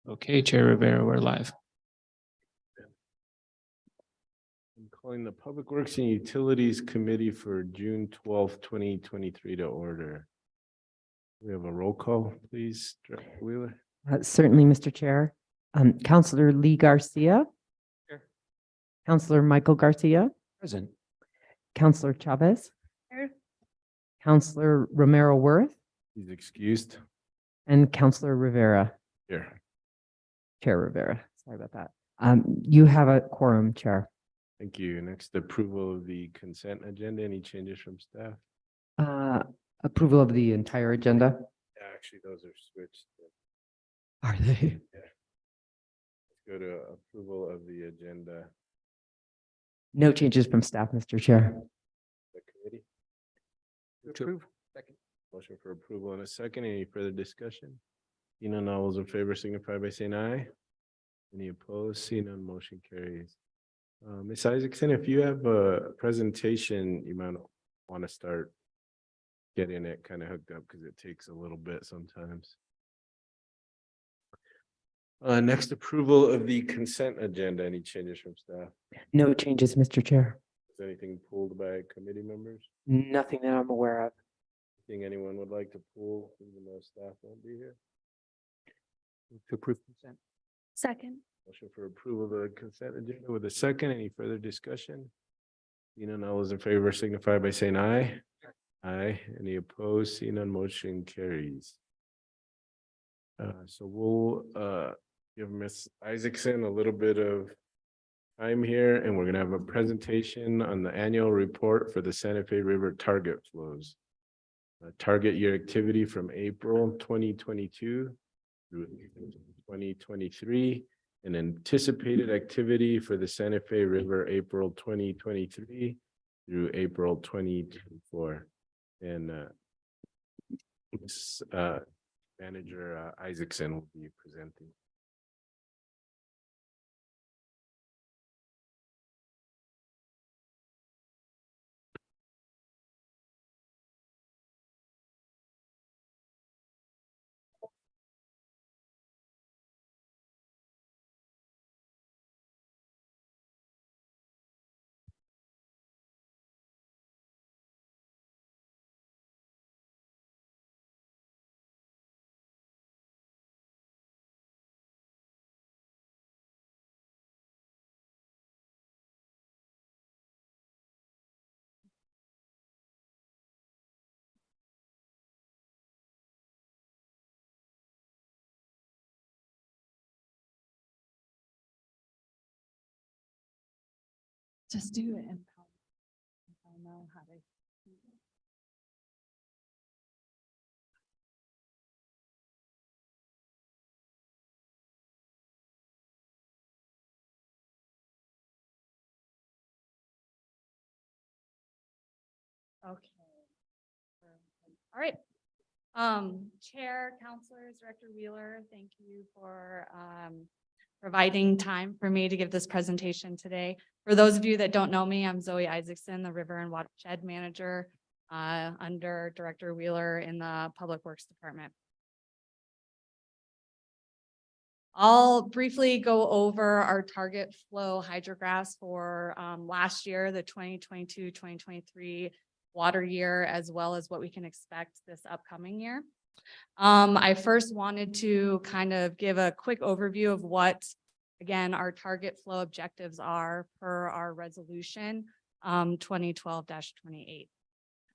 Okay, Chair Rivera, we're live. I'm calling the Public Works and Utilities Committee for June 2023 to order. We have a roll call, please, Director Wheeler. Certainly, Mr. Chair. Councillor Lee Garcia. Here. Councillor Michael Garcia. Present. Councillor Chavez. Here. Councillor Romero Worth He's excused. and Councillor Rivera. Here. Chair Rivera. Sorry about that. You have a quorum, Chair. Thank you. Next, approval of the consent agenda. Any changes from staff? Approval of the entire agenda. Yeah, actually, those are switched. Are they? Let's go to approval of the agenda. No changes from staff, Mr. Chair. The committee. Approve. Second. Motion for approval in a second. Any further discussion? Seeing none, all those in favor signify by saying aye. Any opposed? Seeing none, motion carries. Ms. Isaacson, if you have a presentation, you might want to start getting it kind of hooked up because it takes a little bit sometimes. Next, approval of the consent agenda. Any changes from staff? No changes, Mr. Chair. Is anything pulled by committee members? Nothing that I'm aware of. Anything anyone would like to pull, even though staff won't be here? To approve consent. Second. Motion for approval of the consent agenda with a second. Any further discussion? Seeing none, all those in favor signify by saying aye. Aye. Any opposed? Seeing none, motion carries. So we'll give Ms. Isaacson a little bit of time here, and we're gonna have a presentation on the annual report for the Santa Fe River target flows. Target year activity from April 2022 through 2023, and anticipated activity for the Santa Fe River April 2023 through April 2024. And Manager Isaacson will be presenting. Just do it and I'll know how to. Okay. All right. Chair, counselors, Director Wheeler, thank you for providing time for me to give this presentation today. For those of you that don't know me, I'm Zoe Isaacson, the River and Watershed Manager under Director Wheeler in the Public Works Department. I'll briefly go over our target flow hydrographs for last year, the 2022-2023 water year, as well as what we can expect this upcoming year. I first wanted to kind of give a quick overview of what, again, our target flow objectives are per our resolution 2012-28.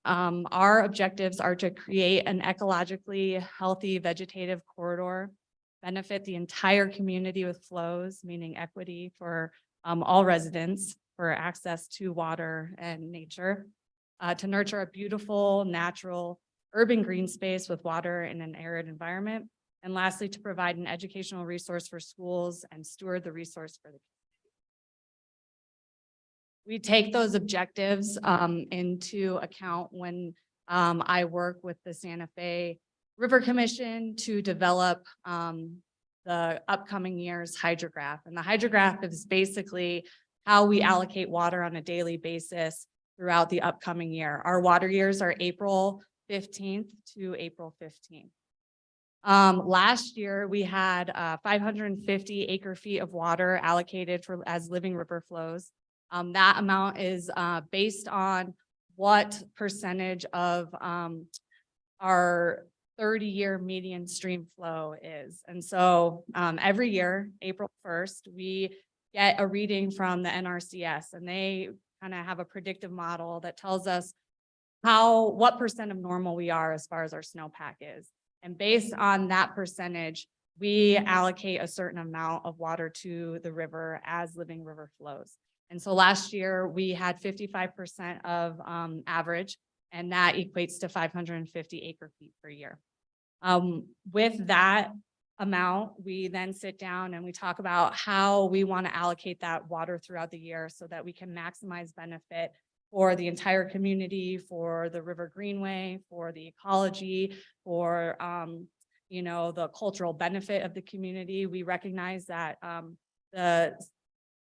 Our objectives are to create an ecologically healthy vegetative corridor, benefit the entire community with flows, meaning equity for all residents for access to water and nature, to nurture a beautiful, natural, urban green space with water in an arid environment. And lastly, to provide an educational resource for schools and steward the resource for the community. We take those objectives into account when I work with the Santa Fe River Commission to develop the upcoming year's hydrograph. And the hydrograph is basically how we allocate water on a daily basis throughout the upcoming year. Our water years are April 15th to April 15th. Last year, we had 550 acre feet of water allocated for as living river flows. That amount is based on what percentage of our 30-year median stream flow is. And so every year, April 1st, we get a reading from the NRCS, and they kind of have a predictive model that tells us what percent of normal we are as far as our snowpack is. And based on that percentage, we allocate a certain amount of water to the river as living river flows. And so last year we had 55% of average, and that equates to 550 acre feet per year. With that amount, we then sit down and we talk about how we want to allocate that water throughout the year so that we can maximize benefit for the entire community, for the River Greenway, for the ecology, for the cultural benefit of the community. We recognize that the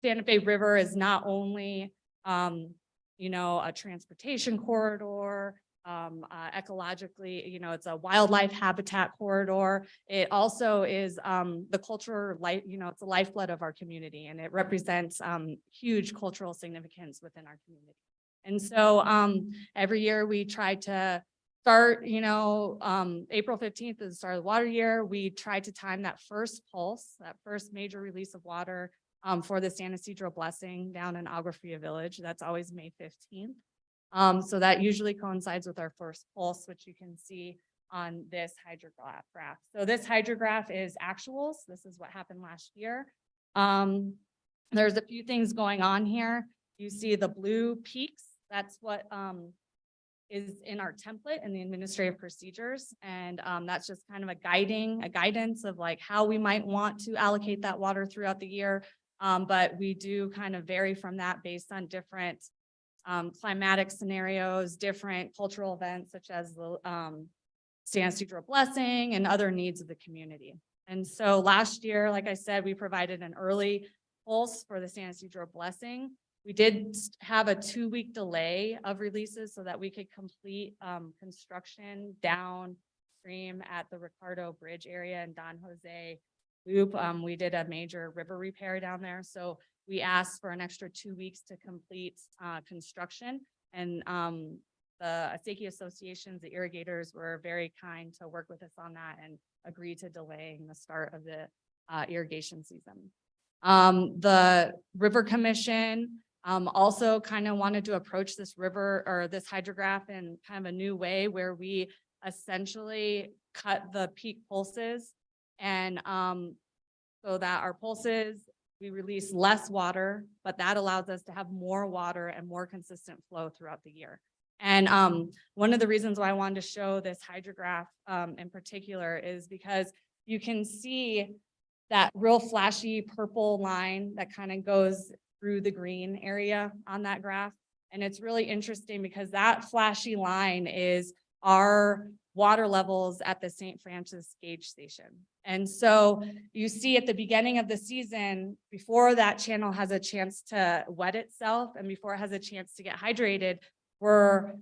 Santa Fe River is not only a transportation corridor, ecologically, it's a wildlife habitat corridor. It also is the culture life, it's the lifeblood of our community, and it represents huge cultural significance within our community. And so every year we try to start, April 15th is the start of the water year. We try to time that first pulse, that first major release of water for the San Ysidro Blessing down in Agua Fria Village. That's always May 15th. So that usually coincides with our first pulse, which you can see on this hydrograph. So this hydrograph is actuals. This is what happened last year. There's a few things going on here. You see the blue peaks. That's what is in our template in the administrative procedures. And that's just kind of a guidance of like how we might want to allocate that water throughout the year. But we do kind of vary from that based on different climatic scenarios, different cultural events, such as the San Ysidro Blessing and other needs of the community. And so last year, like I said, we provided an early pulse for the San Ysidro Blessing. We did have a 2-week delay of releases so that we could complete construction downstream at the Ricardo Bridge area and Don Jose Loop. We did a major river repair down there. So we asked for an extra 2 weeks to complete construction. And the Asaki associations, the irrigators, were very kind to work with us on that and agree to delaying the start of the irrigation season. The River Commission also kind of wanted to approach this river or this hydrograph in kind of a new way, where we essentially cut the peak pulses, and so that our pulses, we release less water, but that allows us to have more water and more consistent flow throughout the year. And one of the reasons why I wanted to show this hydrograph in particular is because you can see that real flashy purple line that kind of goes through the green area on that graph. And it's really interesting because that flashy line is our water levels at the St. Francis gauge station. And so you see at the beginning of the season, before that channel has a chance to wet itself and before it has a chance to get hydrated, we're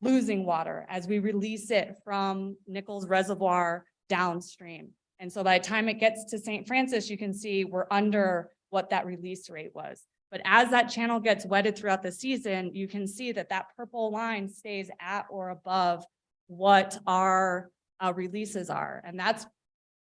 losing water as we release it from Nichols Reservoir downstream. And so by the time it gets to St. Francis, you can see we're under what that release rate was. But as that channel gets wetted throughout the season, you can see that that purple line stays at or above what our releases are. And that's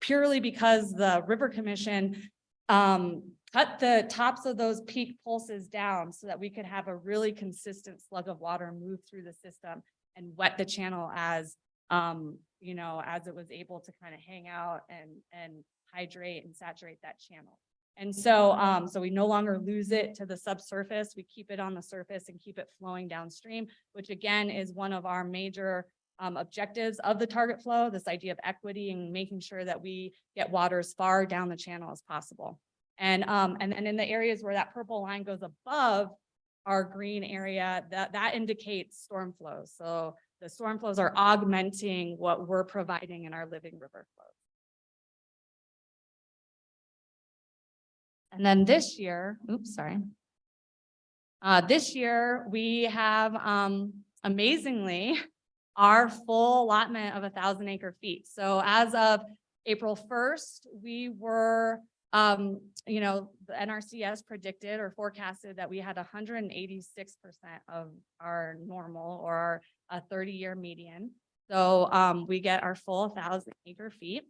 purely because the River Commission cut the tops of those peak pulses down so that we could have a really consistent slug of water move through the system and wet the channel as as it was able to kind of hang out and hydrate and saturate that channel. And so, so we no longer lose it to the subsurface. We keep it on the surface and keep it flowing downstream, which again is one of our major objectives of the target flow, this idea of equity and making sure that we get water as far down the channel as possible. And then in the areas where that purple line goes above our green area, that indicates storm flows. So the storm flows are augmenting what we're providing in our living river flows. And then this year, this year we have amazingly our full allotment of 1,000 acre feet. So as of April 1st, we were, you know, the NRCS predicted or forecasted that we had 186% of our normal or our 30-year median. So we get our full 1,000 acre feet.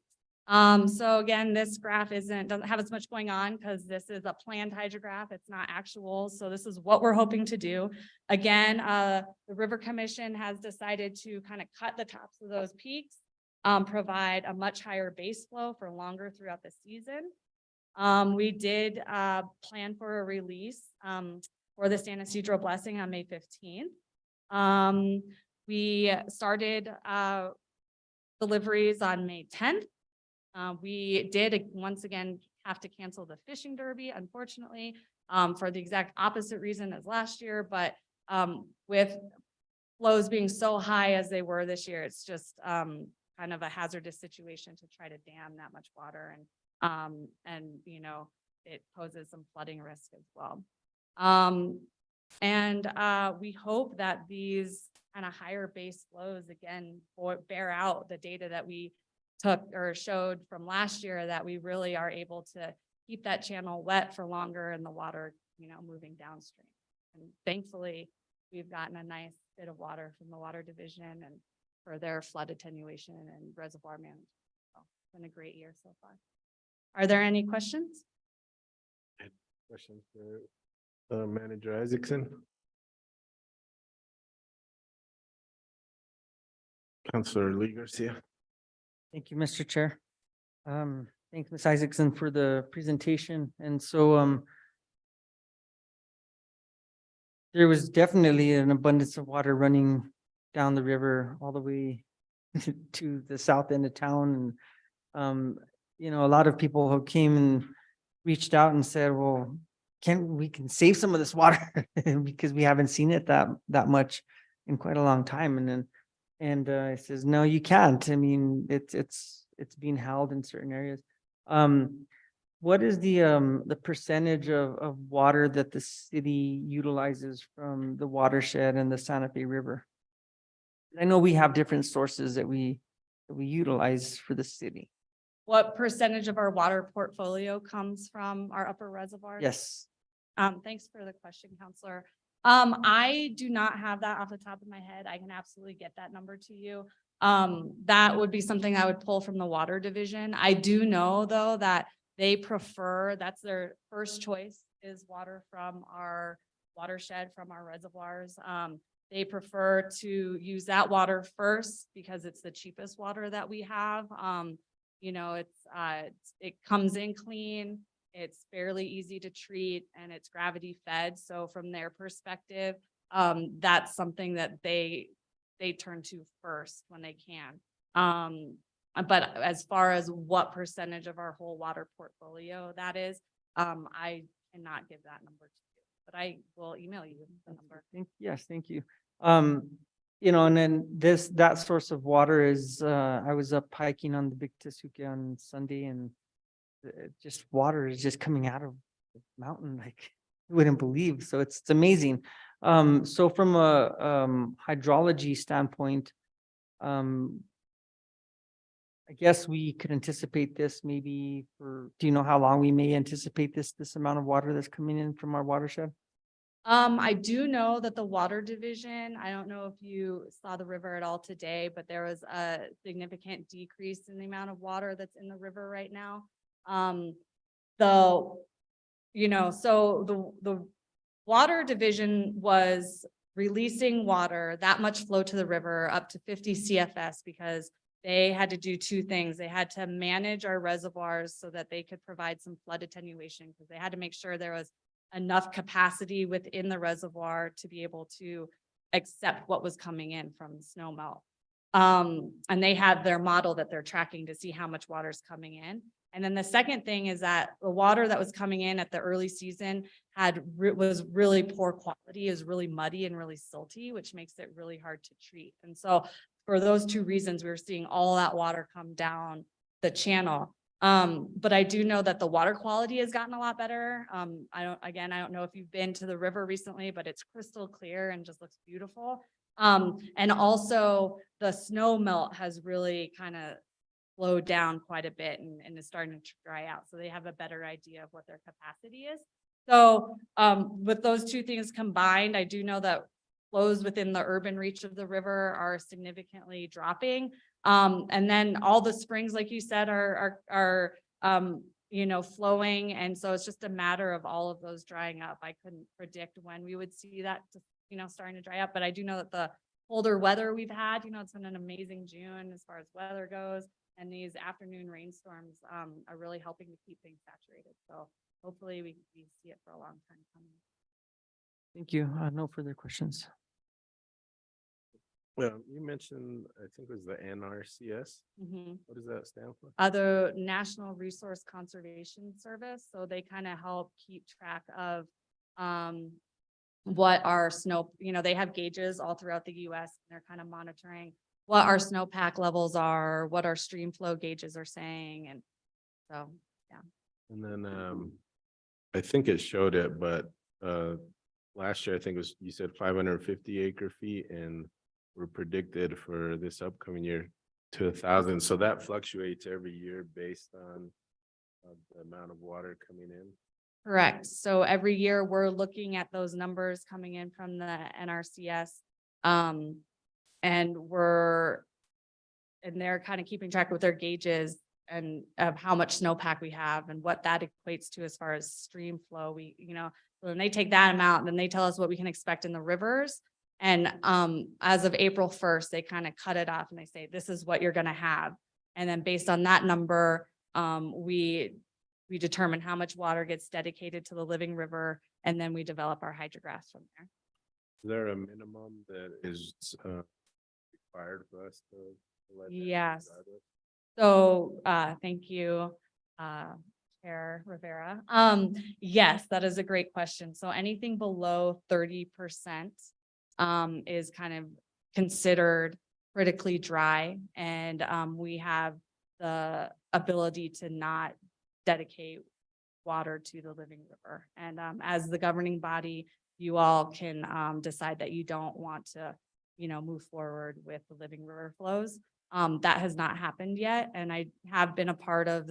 So again, this graph doesn't have as much going on because this is a planned hydrograph. It's not actual. So this is what we're hoping to do. Again, the River Commission has decided to kind of cut the tops of those peaks, provide a much higher base flow for longer throughout the season. We did plan for a release for the San Ysidro blessing on May 15th. We started deliveries on May 10th. We did once again have to cancel the fishing derby, unfortunately, for the exact opposite reason as last year. But with flows being so high as they were this year, it's just kind of a hazardous situation to try to dam that much water, and you know, it poses some flooding risk as well. We hope that these kind of higher base flows again bear out the data that we took or showed from last year, that we really are able to keep that channel wet for longer and the water, you know, moving downstream. And thankfully, we've gotten a nice bit of water from the Water Division and for their flood attenuation and reservoir management. So it's been a great year so far. Are there any questions? Questions for Manager Isaacson? Councilor Lee Garcia. Thank you, Mr. Chair. Thanks, Ms. Isaacson, for the presentation. And so there was definitely an abundance of water running down the river all the way to the south end of town. And you know, a lot of people who came and reached out and said, well, we can save some of this water because we haven't seen it that much in quite a long time. And it says, no, you can't. I mean, it's being held in certain areas. What is the percentage of water that the city utilizes from the watershed and the Santa Fe River? I know we have different sources that we utilize for the city. What percentage of our water portfolio comes from our upper reservoirs? Yes. Thanks for the question, Counselor. I do not have that off the top of my head. I can absolutely get that number to you. That would be something I would pull from the Water Division. I do know, though, that they prefer, that's their first choice, is water from our watershed, from our reservoirs. They prefer to use that water first because it's the cheapest water that we have. You know, it comes in clean. It's fairly easy to treat and it's gravity fed. So from their perspective, that's something that they turn to first when they can. But as far as what percentage of our whole water portfolio that is, I cannot give that number to you, but I will email you the number. Yes, thank you. You know, and then that source of water is, I was up hiking on the Big Tesuque on Sunday, and just water is just coming out of the mountain like you wouldn't believe. So it's amazing. So from a hydrology standpoint, I guess we could anticipate this maybe do you know how long we may anticipate this amount of water that's coming in from our watershed? I do know that the Water Division, I don't know if you saw the river at all today, but there was a significant decrease in the amount of water that's in the river right now. You know, so the Water Division was releasing water, that much flow to the river up to 50 CFS because they had to do two things. They had to manage our reservoirs so that they could provide some flood attenuation because they had to make sure there was enough capacity within the reservoir to be able to accept what was coming in from snow melt. And they had their model that they're tracking to see how much water is coming in. And then the second thing is that the water that was coming in at the early season was really poor quality, is really muddy and really silty, which makes it really hard to treat. And so for those two reasons, we were seeing all that water come down the channel. But I do know that the water quality has gotten a lot better. I don't know if you've been to the river recently, but it's crystal clear and just looks beautiful. And also the snow melt has really kind of slowed down quite a bit and is starting to dry out. So they have a better idea of what their capacity is. So with those two things combined, I do know that flows within the urban reach of the river are significantly dropping. And then all the springs, like you said, are flowing. And so it's just a matter of all of those drying up. I couldn't predict when we would see that, starting to dry up, but I do know that the colder weather we've had, it's been an amazing June as far as weather goes. And these afternoon rainstorms are really helping to keep things saturated. So hopefully we see it for a long time coming. Thank you. No further questions. Well, you mentioned, I think it was the NRCS. Mhm. What does that stand for? Other National Resource Conservation Service, so they kind of help keep track of what our snow, they have gauges all throughout the US. And they're kind of monitoring what our snowpack levels are, what our stream flow gauges are saying. And so, And then I think it showed it, but last year, I think it was, you said 550 acre feet and were predicted for this upcoming year to 1,000. So that fluctuates every year based on the amount of water coming in. correct. So every year we're looking at those numbers coming in from the NRCS. And they're kind of keeping track with their gauges and of how much snowpack we have and what that equates to as far as stream flow. So then they take that amount, then they tell us what we can expect in the rivers. And as of April 1st, they kind of cut it off and they say, this is what you're going to have. And then based on that number, we determine how much water gets dedicated to the living river, and then we develop our hydrographs from there. Is there a minimum that is required for us to let that Yes. regardless? So, thank you, Chair Rivera. Yes, that is a great question. So anything below 30% is kind of considered critically dry. And we have the ability to not dedicate water to the living river. And as the governing body, you all can decide that you don't want to, move forward with the living river flows. That has not happened yet. And I have been a part of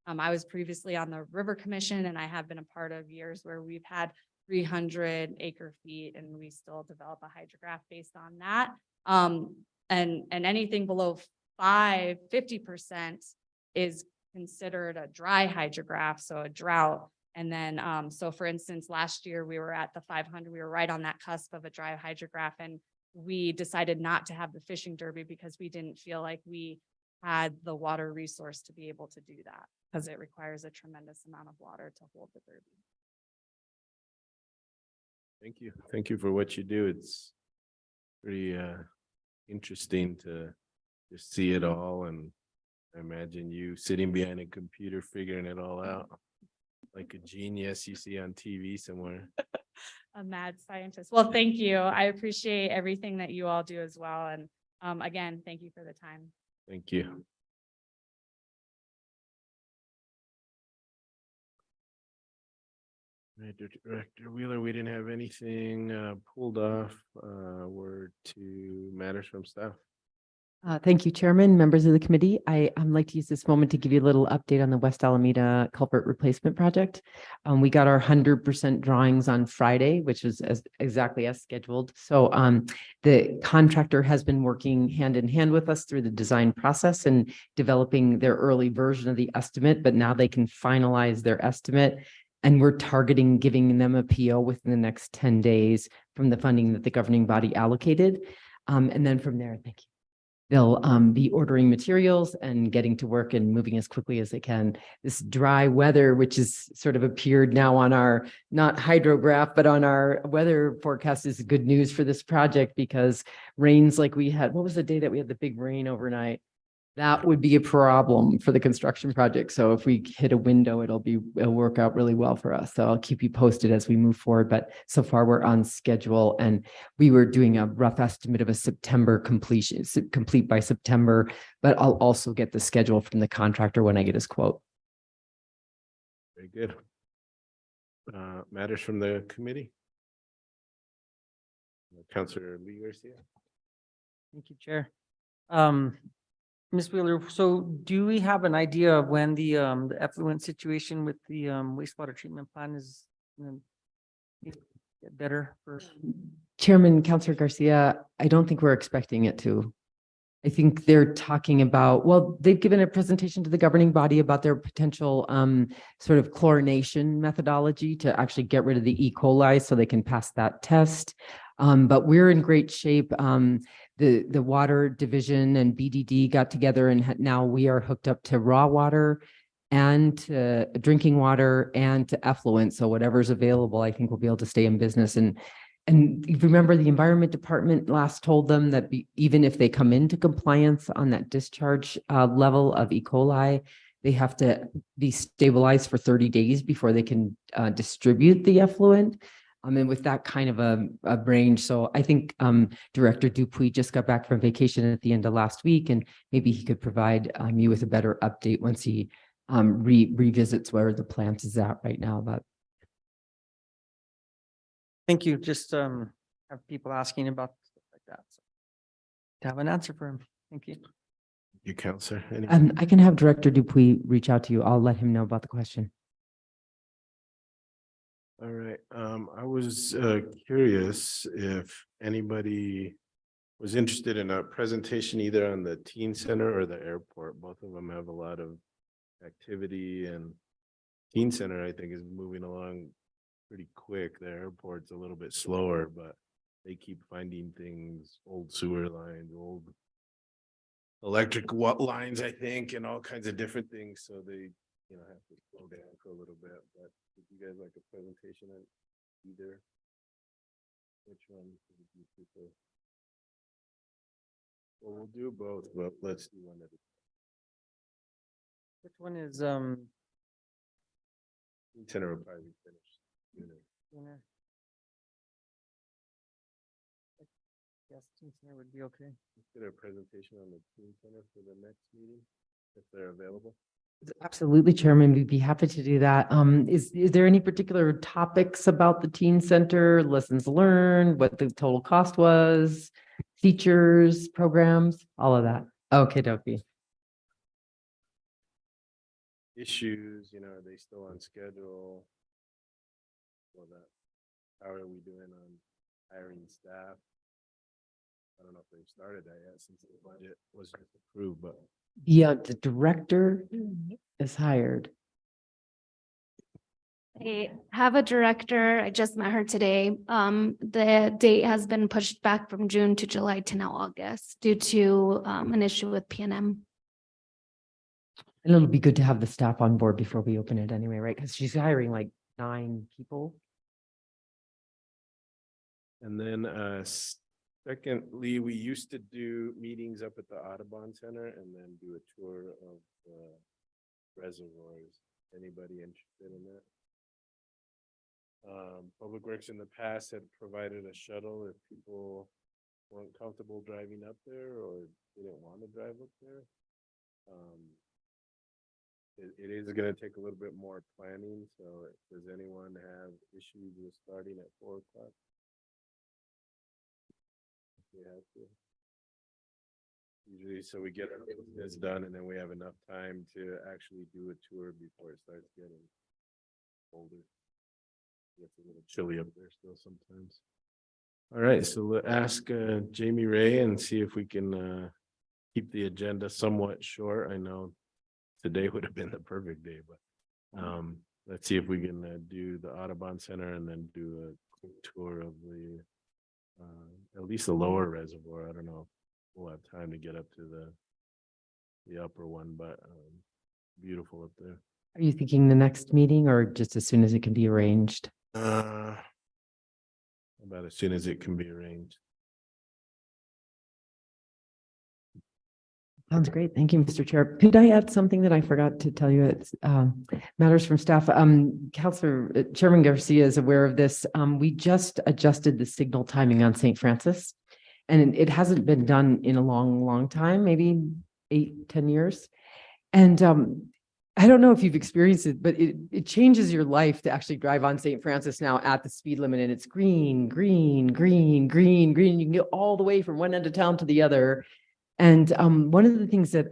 I was previously on the River Commission, and I have been a part of years where we've had 300 acre feet and we still develop a hydrograph based on that. And anything below 50% is considered a dry hydrograph, so a drought. And then, so for instance, last year we were at the 500, we were right on that cusp of a dry hydrograph, and we decided not to have the fishing derby because we didn't feel like we had the water resource to be able to do that, because it requires a tremendous amount of water to hold the derby. Thank you. Thank you for what you do. It's pretty interesting to just see it all, and I imagine you sitting behind a computer figuring it all out like a genius you see on TV somewhere. A mad scientist. Well, thank you. I appreciate everything that you all do as well. And again, thank you for the time. Thank you. Right, Director Wheeler, we didn't have anything pulled off. We're to matters from staff. Thank you, Chairman, members of the committee. I'd like to use this moment to give you a little update on the West Alameda Culvert Replacement Project. We got our 100% drawings on Friday, which was exactly as scheduled. So the contractor has been working hand in hand with us through the design process and developing their early version of the estimate, but now they can finalize their estimate. And we're targeting giving them a PO within the next 10 days from the funding that the governing body allocated. And then from there, thank you. They'll be ordering materials and getting to work and moving as quickly as they can. This dry weather, which is sort of appeared now on our, not hydrograph, but on our weather forecast, is good news for this project, because rains like we had, what was the day that we had the big rain overnight? That would be a problem for the construction project. So if we hit a window, it'll work out really well for us. So I'll keep you posted as we move forward. But so far we're on schedule, and we were doing a rough estimate of a September completion, complete by September, but I'll also get the schedule from the contractor when I get his quote. Very good. Matters from the committee. Councilor Lee Garcia. Thank you, Chair. Ms. Wheeler, so do we have an idea of when the effluent situation with the wastewater treatment plant is gonna get better for? Chairman, Counselor Garcia, I don't think we're expecting it to. I think they're talking about, well, they've given a presentation to the governing body about their potential sort of chlorination methodology to actually get rid of the E. coli so they can pass that test. But we're in great shape. The water division and BDD got together and now we are hooked up to raw water and to drinking water and to effluent. So whatever's available, I think we'll be able to stay in business. And you remember the Environment Department last told them that even if they come into compliance on that discharge level of E. coli, they have to be stabilized for 30 days before they can distribute the effluent. And with that kind of a range. So I think Director Dupuy just got back from vacation at the end of last week, and maybe he could provide you with a better update once he revisits where the plant is at right now. But Thank you. Just have people asking about stuff like that. So to have an answer for him. Thank you. You, Counselor. Any- I can have Director Dupuy reach out to you. I'll let him know about the question. All right, I was curious if anybody was interested in a presentation either on the teen center or the airport. Both of them have a lot of activity, and teen center, I think, is moving along pretty quick. The airport's a little bit slower, but they keep finding things, old sewer lines, old electric lines, I think, and all kinds of different things. So they, have to slow down for a little bit. But would you guys like a presentation on either? Which one would you prefer? Well, we'll do both, but let's do one at a time. Which one is Teen center will probably be finished sooner. sooner? Yes, teen center would be okay. Let's get a presentation on the teen center for the next meeting, if they're available. Absolutely, Chairman. We'd be happy to do that. Is there any particular topics about the teen center, lessons learned, what the total cost was, features, programs, all of that? Okay, dokie. Issues, are they still on schedule? Well, how are we doing on hiring staff? I don't know if they've started that yet since the budget was just approved, but. Yeah, the director is hired. I have a director. I just met her today. The date has been pushed back from June to July to now August due to an issue with PNM. And it'll be good to have the staff on board before we open it anyway, right? Because she's hiring like 9 people. And then secondly, we used to do meetings up at the Audubon Center and then do a tour of the reservoirs. Anybody interested in that? Public Works in the past had provided a shuttle if people weren't comfortable driving up there or didn't want to drive up there. It is going to take a little bit more planning. So does anyone have issues with starting at 4 o'clock? We have to. Usually, so we get this done and then we have enough time to actually do a tour before it starts getting colder. It's a little chilly up there still sometimes. All right, so we'll ask Jamie Ray and see if we can keep the agenda somewhat short. I know today would have been the perfect day, but let's see if we can do the Audubon Center and then do a quick tour of the at least the lower reservoir. I don't know if we'll have time to get up to the upper one, but beautiful up there. Are you thinking the next meeting or just as soon as it can be arranged? About as soon as it can be arranged. Sounds great. Thank you, Mr. Chair. Could I add something that I forgot to tell you? It's matters from staff. Councilor Chairman Garcia is aware of this. We just adjusted the signal timing on St. Francis, and it hasn't been done in a long time, maybe 8-10 years. And I don't know if you've experienced it, but it changes your life to actually drive on St. Francis now at the speed limit and it's green, green, green, green, green. You can go all the way from one end of town to the other. And one of the things that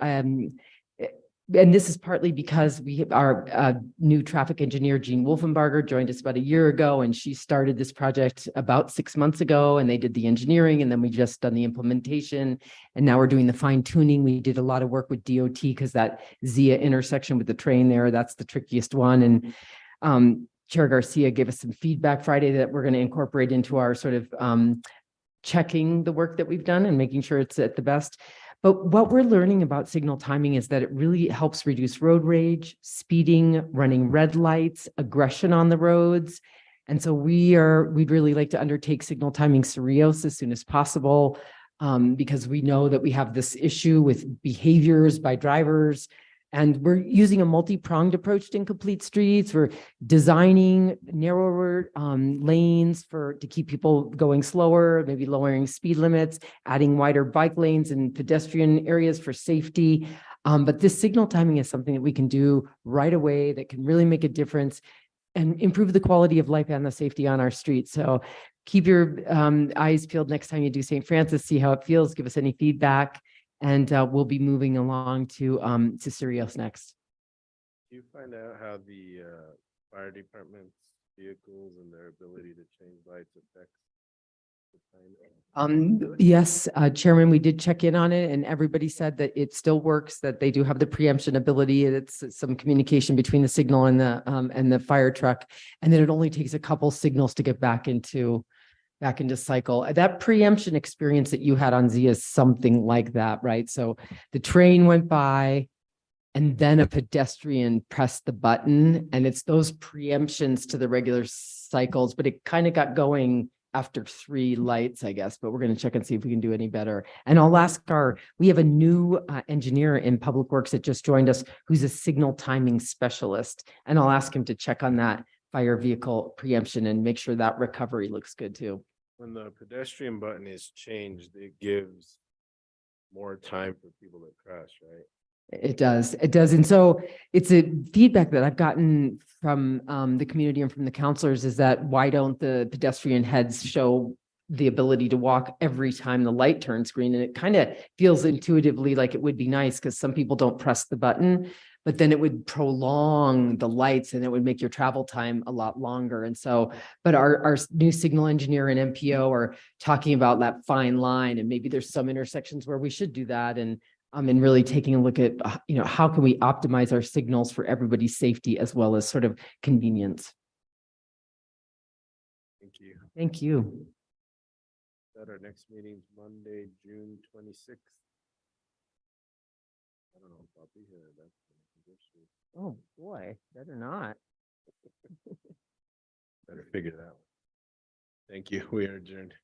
and this is partly because our new traffic engineer, Jean Wolfenbarger, joined us about a year ago, and she started this project about 6 months ago, and they did the engineering, and then we just done the implementation, and now we're doing the fine tuning. We did a lot of work with DOT because that Zia intersection with the train there, that's the trickiest one. And Chair Garcia gave us some feedback Friday that we're going to incorporate into our sort of checking the work that we've done and making sure it's at the best. But what we're learning about signal timing is that it really helps reduce road rage, speeding, running red lights, aggression on the roads. And so we'd really like to undertake signal timing Cerrios as soon as possible, because we know that we have this issue with behaviors by drivers. And we're using a multi-pronged approach to incomplete streets. We're designing narrower lanes to keep people going slower, maybe lowering speed limits, adding wider bike lanes and pedestrian areas for safety. But this signal timing is something that we can do right away that can really make a difference and improve the quality of life and the safety on our streets. So keep your eyes peeled next time you do St. Francis, see how it feels, give us any feedback. And we'll be moving along to Cerrios next. Do you find out how the fire department's vehicles and their ability to change lights affects the time? Yes, Chairman, we did check in on it and everybody said that it still works, that they do have the preemption ability. It's some communication between the signal and the fire truck, and then it only takes a couple signals to get back into cycle. That preemption experience that you had on Zia is something like that, right? So the train went by and then a pedestrian pressed the button, and it's those preemptions to the regular cycles, but it kind of got going after 3 lights, I guess, but we're going to check and see if we can do any better. And I'll ask we have a new engineer in Public Works that just joined us, who's a signal timing specialist. And I'll ask him to check on that fire vehicle preemption and make sure that recovery looks good too. When the pedestrian button is changed, it gives more time for people to crash, right? It does. And so it's a feedback that I've gotten from the community and from the counselors is that why don't the pedestrian heads show the ability to walk every time the light turns green? And it kind of feels intuitively like it would be nice because some people don't press the button, but then it would prolong the lights and it would make your travel time a lot longer. And so, but our new signal engineer and MPO are talking about that fine line, and maybe there's some intersections where we should do that. And really taking a look at, how can we optimize our signals for everybody's safety as well as sort of convenience. Thank you. Thank you. That our next meeting's Monday, June 26th. I don't know if I'll be here. That's Oh, boy, better not. better figure that out. Thank you. We are adjourned.